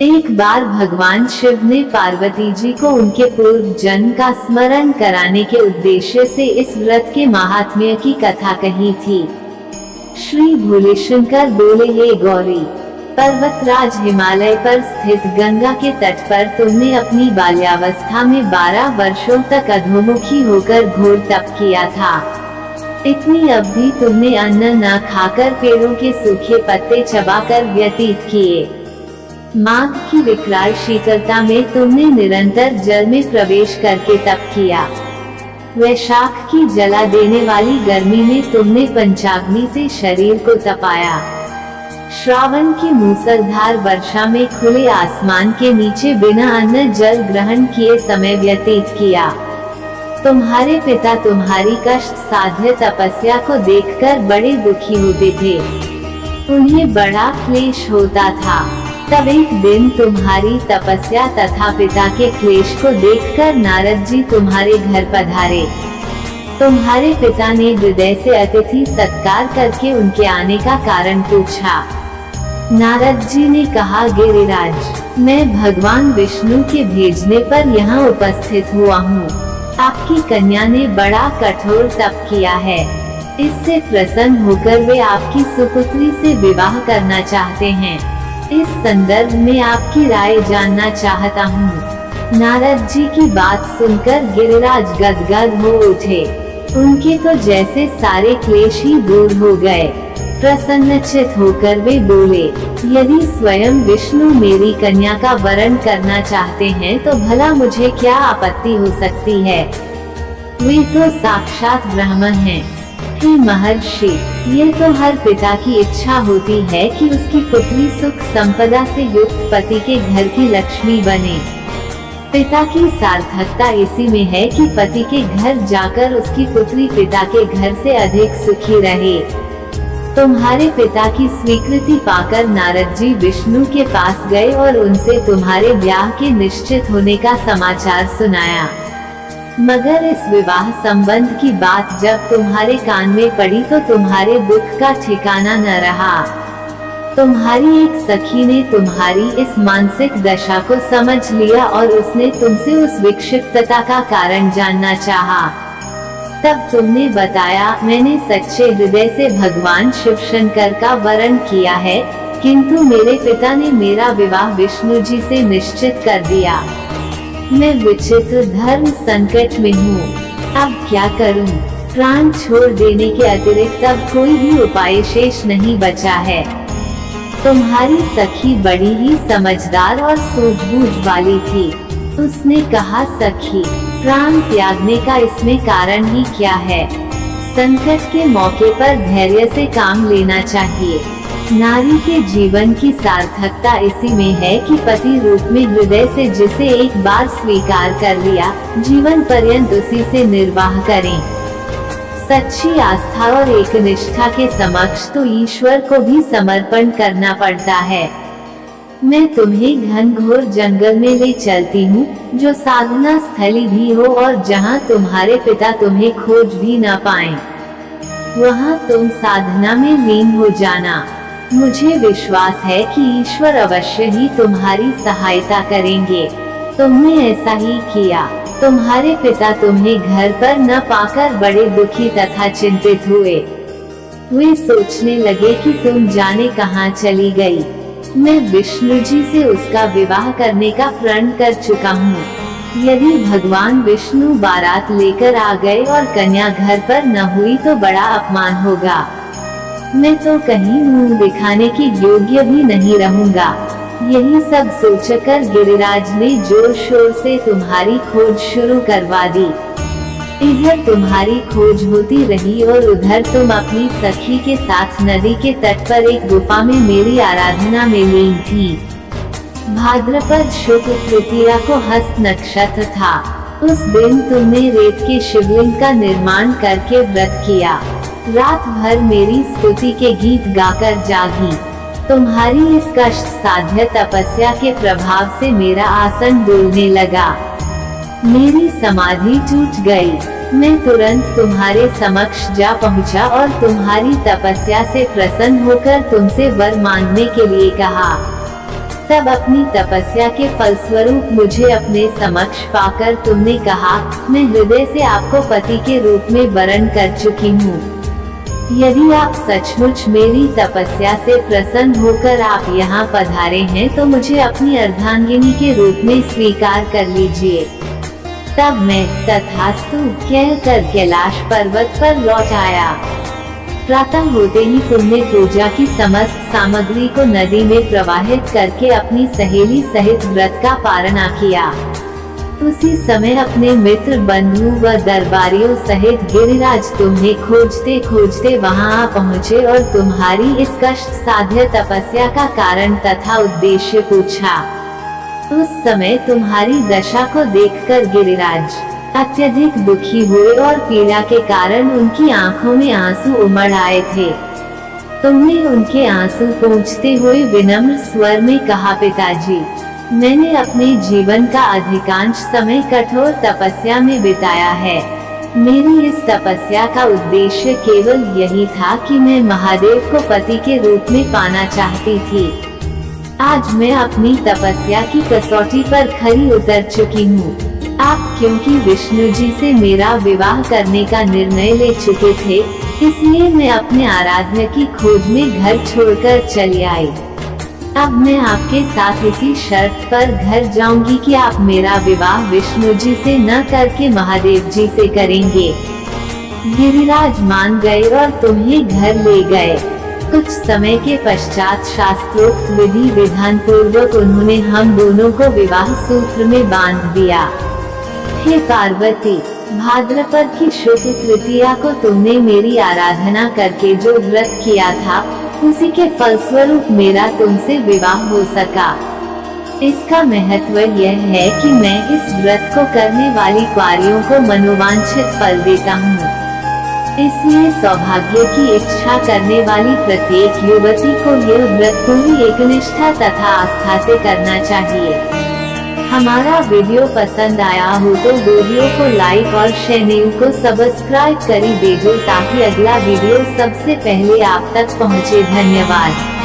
एक बार भगवान शिव ने पार्वती जी को उनके पूर्व जन्म का स्मरण कराने के उद्देश्य से इस व्रत के महात्म्य की कथा कही थी। श्री भोलेशंकर बोले, हे गौरी, पर्वतराज हिमालय पर स्थित गंगा के तट पर तुमने अपनी बाल्यावस्था में 12 वर्षों तक अधोमुखी होकर घोर तप किया था। इतनी अवधि तुमने अन्न न खाकर पेड़ों के सूखे पत्ते चबाकर व्यतीत किए। माघ की विकराल शीतलता में तुमने निरंतर जल में प्रवेश करके तप किया। वैशाख की जला देने वाली गर्मी में तुमने पंचाग्नि से शरीर को तपाया। श्रावण की मूसलधार वर्षा में खुले आसमान के नीचे बिना अन्न जल ग्रहण किए समय व्यतीत किया। तुम्हारे पिता तुम्हारी कष्ट साध्य तपस्या को देखकर बड़े दुखी होते थे। उन्हें बड़ा क्लेश होता था। तब एक दिन तुम्हारी तपस्या तथा पिता के क्लेश को देखकर नारद जी तुम्हारे घर पधारे। तुम्हारे पिता ने हृदय से अतिथि सत्कार करके उनके आने का कारण पूछा। नारद जी ने कहा, गिरिराज, मैं भगवान विष्णु के भेजने पर यहाँ उपस्थित हुआ हूँ। आपकी कन्या ने बड़ा कठोर तप किया है। इससे प्रसन्न होकर वे आपकी सुपुत्री से विवाह करना चाहते हैं। इस संदर्भ में आपकी राय जानना चाहता हूँ। नारद जी की बात सुनकर गिरिराज गदगद हो उठे। उनके तो जैसे सारे क्लेश ही दूर हो गए। प्रसन्नचित होकर वे बोले, यदि स्वयं विष्णु मेरी कन्या का वरण करना चाहते हैं तो भला मुझे क्या आपत्ति हो सकती है। वे तो साक्षात ब्राह्मण हैं। हे महर्षि, ये तो हर पिता की इच्छा होती है कि उसकी पुत्री सुख संपदा से युक्त पति के घर की लक्ष्मी बने। पिता की सार्थकता इसी में है कि पति के घर जाकर उसकी पुत्री पिता के घर से अधिक सुखी रहे। तुम्हारे पिता की स्वीकृति पाकर नारद जी विष्णु के पास गए और उनसे तुम्हारे ब्याह के निश्चित होने का समाचार सुनाया। मगर इस विवाह संबंध की बात जब तुम्हारे कान में पड़ी तो तुम्हारे दुख का ठिकाना न रहा। तुम्हारी एक सखी ने तुम्हारी इस मानसिक दशा को समझ लिया और उसने तुमसे उस विक्षिप्तता का कारण जानना चाहा। तब तुमने बताया, मैंने सच्चे हृदय से भगवान शिव शंकर का वरण किया है, किंतु मेरे पिता ने मेरा विवाह विष्णु जी से निश्चित कर दिया। मैं विचित्र धर्म संकट में हूँ। अब क्या करूँ? प्राण छोड़ देने के अतिरिक्त अब कोई भी उपाय शेष नहीं बचा है। तुम्हारी सखी बड़ी ही समझदार और सूझबूझ वाली थी। उसने कहा, सखी, प्राण त्यागने का इसमें कारण ही क्या है? संकट के मौके पर धैर्य से काम लेना चाहिए। नारी के जीवन की सार्थकता इसी में है कि पति रूप में हृदय से जिसे एक बार स्वीकार कर लिया, जीवन पर्यंत उसी से निर्वाह करें। सच्ची आस्था और एक निष्ठा के समक्ष तो ईश्वर को भी समर्पण करना पड़ता है। मैं तुम्हें घनघोर जंगल में ले चलती हूँ, जो साधना स्थली भी हो और जहाँ तुम्हारे पिता तुम्हें खोज भी न पाएं। वहाँ तुम साधना में लीन हो जाना। मुझे विश्वास है कि ईश्वर अवश्य ही तुम्हारी सहायता करेंगे। तुमने ऐसा ही किया। तुम्हारे पिता तुम्हें घर पर न पाकर बड़े दुखी तथा चिंतित हुए। वे सोचने लगे कि तुम जाने कहाँ चली गई। मैं विष्णु जी से उसका विवाह करने का प्रण कर चुका हूँ। यदि भगवान विष्णु बारात लेकर आ गए और कन्या घर पर न हुई तो बड़ा अपमान होगा। मैं तो कहीं मुंह दिखाने की योग्य भी नहीं रहूंगा। यही सब सोचकर गिरिराज ने जोर शोर से तुम्हारी खोज शुरू करवा दी। इधर तुम्हारी खोज होती रही और उधर तुम अपनी सखी के साथ नदी के तट पर एक गुफा में मेरी आराधना में लीन थी। भाद्रपद शुक्ल तृतीया को हस्त नक्षत्र था। उस दिन तुमने रेत के शिवलिंग का निर्माण करके व्रत किया। रात भर मेरी स्तुति के गीत गाकर जागी। तुम्हारी इस कष्ट साध्य तपस्या के प्रभाव से मेरा आसन डोलने लगा। मेरी समाधि टूट गई। मैं तुरंत तुम्हारे समक्ष जा पहुंचा और तुम्हारी तपस्या से प्रसन्न होकर तुमसे वर मांगने के लिए कहा। तब अपनी तपस्या के फलस्वरूप मुझे अपने समक्ष पाकर तुमने कहा, मैं हृदय से आपको पति के रूप में वरण कर चुकी हूँ। यदि आप सचमुच मेरी तपस्या से प्रसन्न होकर आप यहाँ पधारे हैं तो मुझे अपनी अर्धांगिनी के रूप में स्वीकार कर लीजिए। तब मैं तथास्तु कहकर कैलाश पर्वत पर लौट आया। प्रातः होते ही तुमने पूजा की समस्त सामग्री को नदी में प्रवाहित करके अपनी सहेली सहित व्रत का पारणा किया। उसी समय अपने मित्र बंधु व दरबारियों सहित गिरिराज तुम्हें खोजते खोजते वहां आ पहुँचे और तुम्हारी इस कष्ट साध्य तपस्या का कारण तथा उद्देश्य पूछा। उस समय तुम्हारी दशा को देखकर गिरिराज अत्यधिक दुखी हुए और पीड़ा के कारण उनकी आंखों में आंसू उमड़ आए थे। तुमने उनके आंसू पोंछते हुए विनम्र स्वर में कहा, पिताजी, मैंने अपने जीवन का अधिकांश समय कठोर तपस्या में बिताया है। मेरी इस तपस्या का उद्देश्य केवल यही था कि मैं महादेव को पति के रूप में पाना चाहती थी। आज मैं अपनी तपस्या की कसौटी पर खरी उतर चुकी हूँ। आप क्योंकि विष्णु जी से मेरा विवाह करने का निर्णय ले चुके थे, इसलिए मैं अपने आराध्य की खोज में घर छोड़कर चली आई। अब मैं आपके साथ इसी शर्त पर घर जाऊंगी कि आप मेरा विवाह विष्णु जी से न करके महादेव जी से करेंगे। गिरिराज मान गए और तुम्हें घर ले गए। कुछ समय के पश्चात शास्त्रोक्त विधि विधान पूर्वक उन्होंने हम दोनों को विवाह सूत्र में बांध दिया। हे पार्वती, भाद्रपद की शुक्ल तृतीया को तुमने मेरी आराधना करके जो व्रत किया था, उसी के फलस्वरूप मेरा तुमसे विवाह हो सका। इसका महत्व यह है कि मैं इस व्रत को करने वाली क्वारियों को मनोवांछित फल देता हूँ। इसलिए सौभाग्य की इच्छा करने वाली प्रत्येक युवती को यह व्रत पूरी एकनिष्ठा तथा आस्था से करना चाहिए। हमारा वीडियो पसंद आया हो तो वीडियो को लाइक और चैनल को सब्सक्राइब कर दीजिए ताकि अगला वीडियो सबसे पहले आप तक पहुंचे। धन्यवाद।